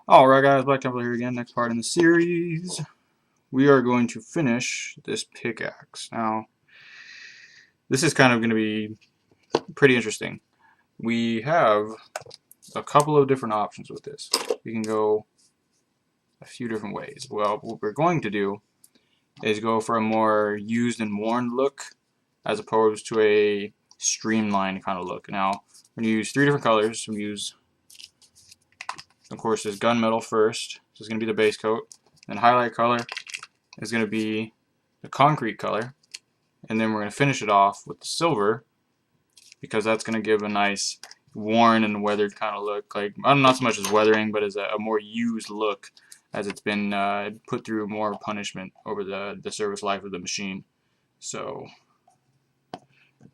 Alright guys, Black Temple here again, next part in the series. We are going to finish this pickaxe. Now, this is kind of going to be pretty interesting. We have a couple of different options with this. We can go a few different ways. Well, what we're going to do is go for a more used and worn look as opposed to a streamlined kind of look. Now, we're going to use three different colors. We'll use, of course, this gunmetal first. This is going to be the base coat. Then highlight color is going to be the concrete color. And then we're going to finish it off with the silver, because that's going to give a nice worn and weathered kind of look. Like, not so much as weathering, but as a more used look, as it's been put through more punishment over the service life of the machine. So, I'm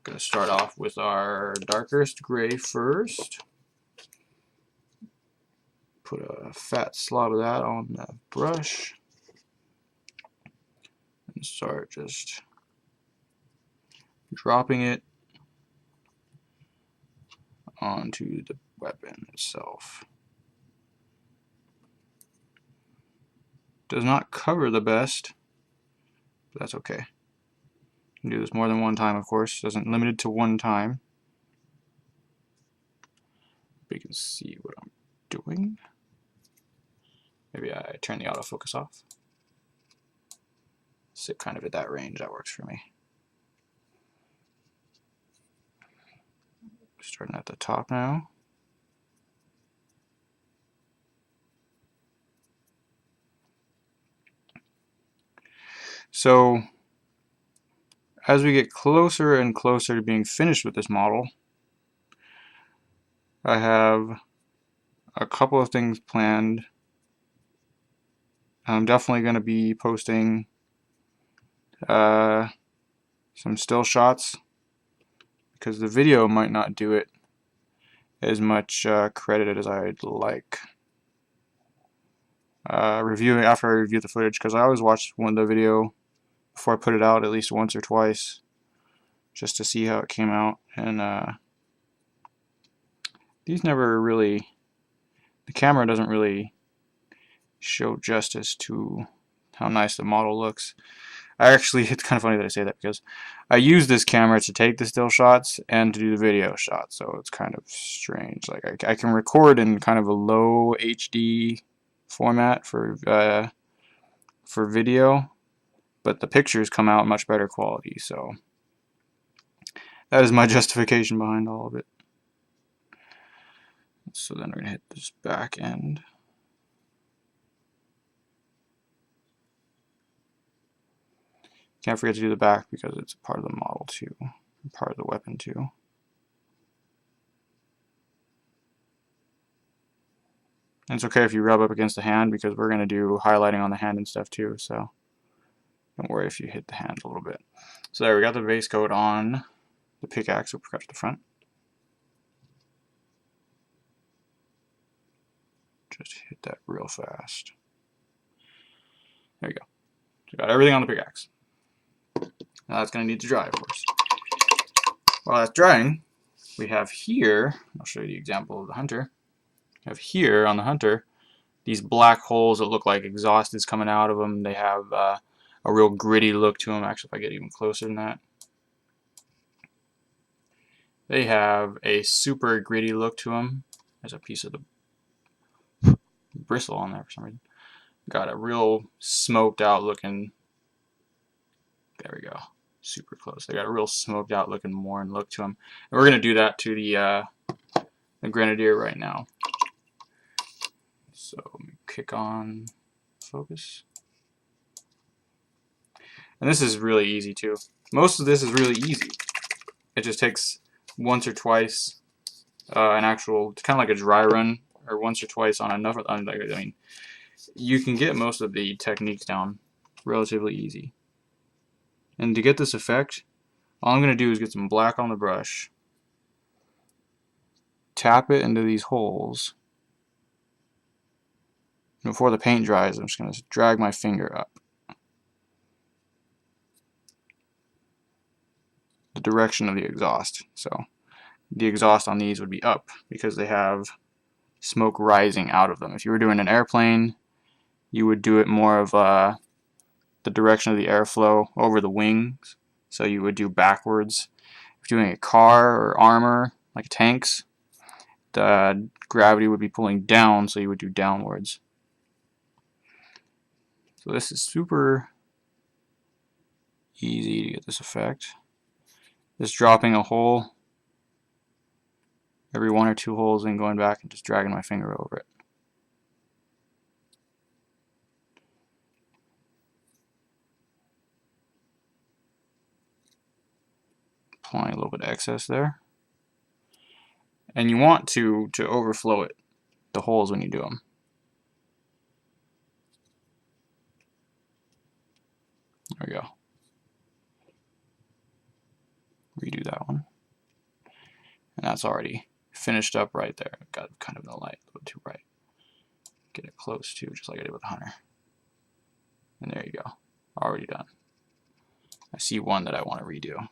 going to start off with our darkest gray first. Put a fat slab of that on the brush and start just dropping it onto the weapon itself. Does not cover the best, but that's okay. You can do this more than one time, of course. Doesn't limit it to one time. But you can see what I'm doing. Maybe I turn the autofocus off. Sit kind of at that range, that works for me. Starting at the top now. So, as we get closer and closer to being finished with this model, I have a couple of things planned. I'm definitely going to be posting some still shots, because the video might not do it as much credit as I'd like. After I review the footage, because I always watch the video before I put it out at least once or twice, just to see how it came out. And these never really, the camera doesn't really show justice to how nice the model looks. Actually, it's kind of funny that I say that, because I use this camera to take the still shots and to do the video shots, so it's kind of strange. Like, I can record in kind of a low HD format for video, but the pictures come out much better quality, so that is my justification behind all of it. So then we're going to hit this back end. Can't forget to do the back, because it's part of the model too, part of the weapon too. And it's okay if you rub up against the hand, because we're going to do highlighting on the hand and stuff too, so don't worry if you hit the hand a little bit. So there, we got the base coat on the pickaxe. We'll cut to the front. Just hit that real fast. There you go. So got everything on the pickaxe. Now that's going to need to dry, of course. While that's drying, we have here, I'll show you the example of the hunter. We have here on the hunter these black holes that look like exhaust is coming out of them. They have a real gritty look to them. Actually, if I get even closer than that, they have a super gritty look to them. There's a piece of the bristle on there for some reason. Got a real smoked out looking, there we go, super close. They got a real smoked out looking worn look to them. And we're going to do that to the Grenadier right now. So let me kick on focus. And this is really easy too. Most of this is really easy. It just takes once or twice an actual, kind of like a dry run, or once or twice on enough. I mean, you can get most of the techniques down relatively easy. And to get this effect, all I'm going to do is get some black on the brush, tap it into these holes. Before the paint dries, I'm just going to drag my finger up the direction of the exhaust. So the exhaust on these would be up, because they have smoke rising out of them. If you were doing an airplane, you would do it more of the direction of the airflow over the wings, so you would do backwards. If you're doing a car or armor, like tanks, the gravity would be pulling down, so you would do downwards. So this is super easy to get this effect. Just dropping a hole every 1 or 2 holes and going back and just dragging my finger over it. Applying a little bit of excess there. And you want to overflow it, the holes, when you do them. There we go. Redo that one. And that's already finished up right there. Got kind of in the light, a little too bright. Get it close to, just like I did with the Hunter. And there you go. Already done. I see one that I want to redo.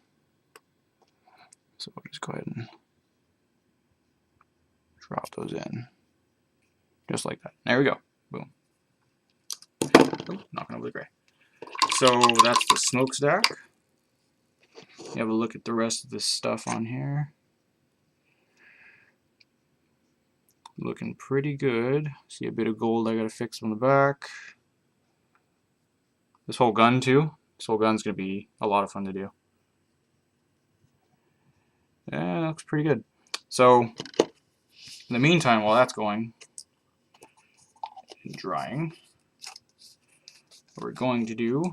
So we'll just go ahead and drop those in. Just like that. There we go. Boom. Oh, knocking over the gray. So that's the smokestack. You have a look at the rest of this stuff on here. Looking pretty good. See a bit of gold I gotta fix on the back. This whole gun too. This whole gun's gonna be a lot of fun to do. Yeah, that looks pretty good. So in the meantime, while that's going and drying, what we're going to do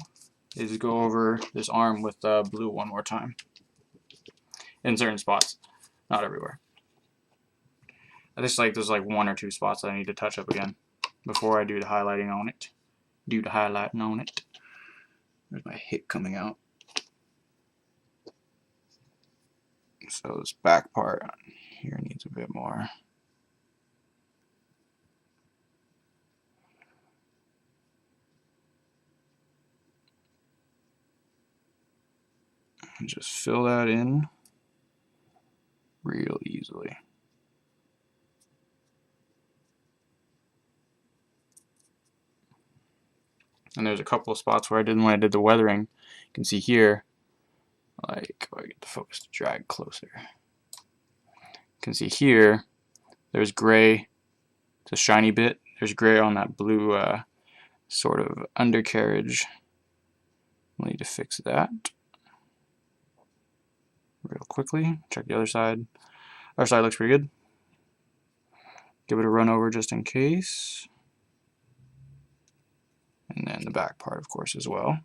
is go over this arm with blue one more time in certain spots, not everywhere. I just like there's like 1 or 2 spots that I need to touch up again before I do the highlighting on it. There's my hit coming out. So this back part here needs a bit more. And just fill that in real easily. And there's a couple of spots where I didn't when I did the weathering. You can see here, like, oh, I get the focus to drag closer. You can see here, there's gray, it's a shiny bit. There's gray on that blue sort of undercarriage. We'll need to fix that real quickly. Check the other side. Other side looks pretty good. Give it a run over just in case. And then the back part, of course, as well.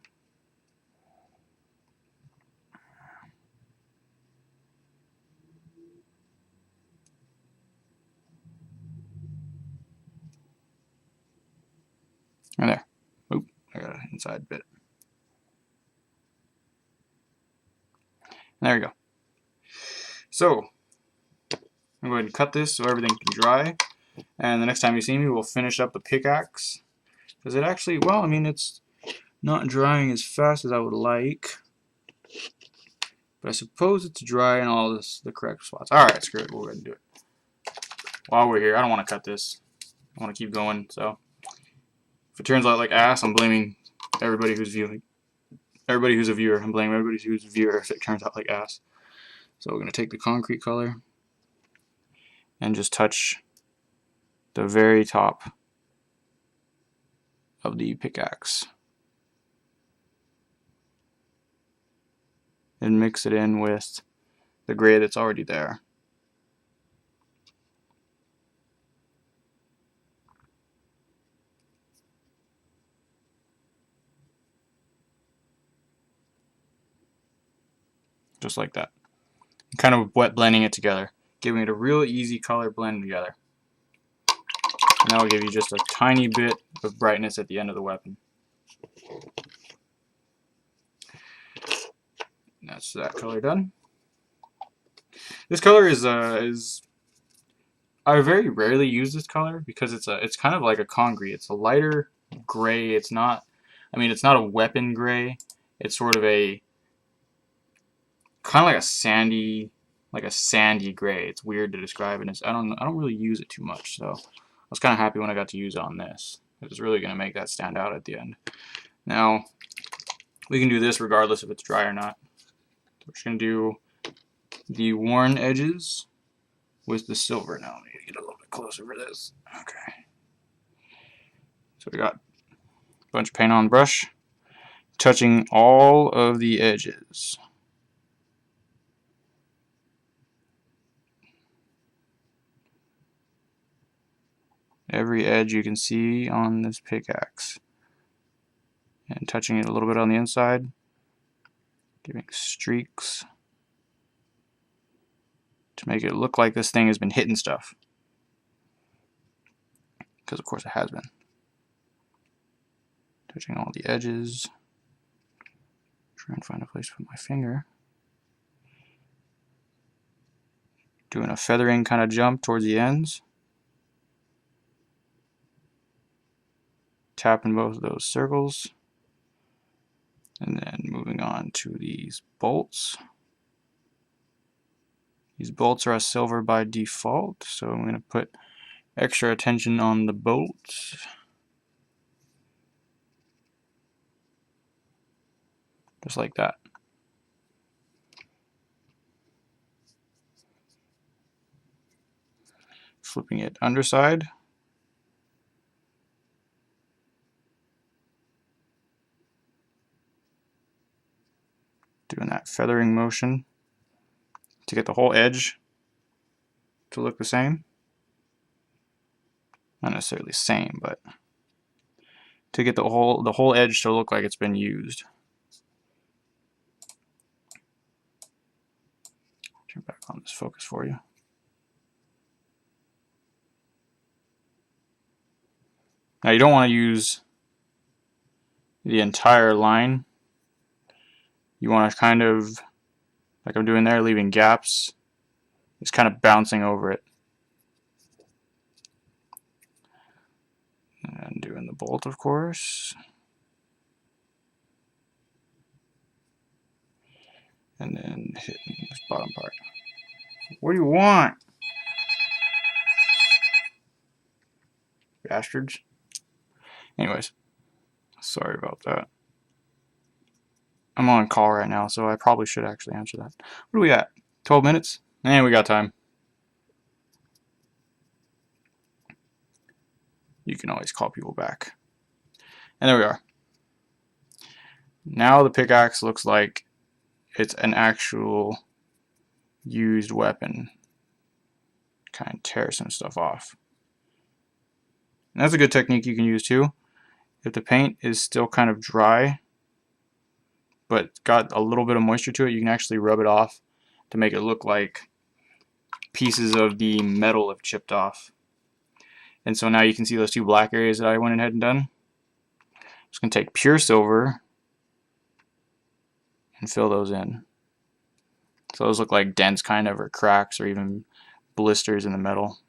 And there. Oop, I got an inside bit. And there we go. So, I'm going to go ahead and cut this so everything can dry. And the next time you see me, we'll finish up the pickaxe. Because it actually, well, I mean, it's not drying as fast as I would like. But I suppose it's dry in all the correct spots. Alright, screw it. We'll go ahead and do it. While we're here, I don't want to cut this. I want to keep going. So, if it turns out like ass, I'm blaming everybody who's viewing. Everybody who's a viewer. I'm blaming everybody who's a viewer if it turns out like ass. So we're going to take the concrete color and just touch the very top of the pickaxe and mix it in with the gray that's already there. Just like that. Kind of wet blending it together, giving it a real easy color blend together. And that will give you just a tiny bit of brightness at the end of the weapon. And that's that color done. This color is I very rarely use this color because it's kind of like a concrete. It's a lighter gray. It's not, I mean, it's not a weapon gray. It's sort of a kind of like a sandy like a sandy gray. It's weird to describe, and I don't really use it too much, so I was kind of happy when I got to use it on this. It was really going to make that stand out at the end. Now we can do this regardless if it's dry or not. We're just going to do the worn edges with the silver. Now I need to get a little bit closer for this. Okay. So we got a bunch of paint on the brush, touching all of the edges. Every edge you can see on this pickaxe. And touching it a little bit on the inside, giving streaks to make it look like this thing has been hitting stuff. Because of course it has been. Touching all the edges. Try and find a place to put my finger. Doing a feathering kind of jump towards the ends. Tapping both of those circles. And then moving on to these bolts. These bolts are a silver by default, so I'm going to put extra attention on the bolts. Just like that. Flipping it underside. Doing that feathering motion to get the whole edge to look the same. Not necessarily same, but to get the whole edge to look like it's been used. Turn back on this focus for you. Now you don't want to use the entire line. You want to kind of, like I'm doing there, leaving gaps, just kind of bouncing over it. And doing the bolt, of course. And then hitting this bottom part. What do you want? Bastards. Anyways, sorry about that. I'm on call right now, so I probably should actually answer that. What are we at? 12 minutes? And we got time. You can always call people back. And there we are. Now the pickaxe looks like it's an actual used weapon. Kind of tear some stuff off. And that's a good technique you can use too. If the paint is still kind of dry, but got a little bit of moisture to it, you can actually rub it off to make it look like pieces of the metal have chipped off. And so now you can see those two black areas that I went ahead and done. I'm just going to take pure silver and fill those in. So those look like dents kind of, or cracks, or even blisters in the metal.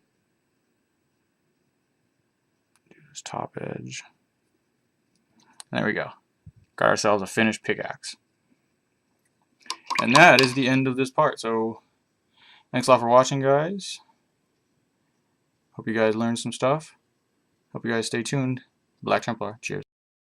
Do this top edge. And there we go. Got ourselves a finished pickaxe. And that is the end of this part. So thanks a lot for watching, guys. Hope you guys learned some stuff. Hope you guys stay tuned. Black Templar. Cheers.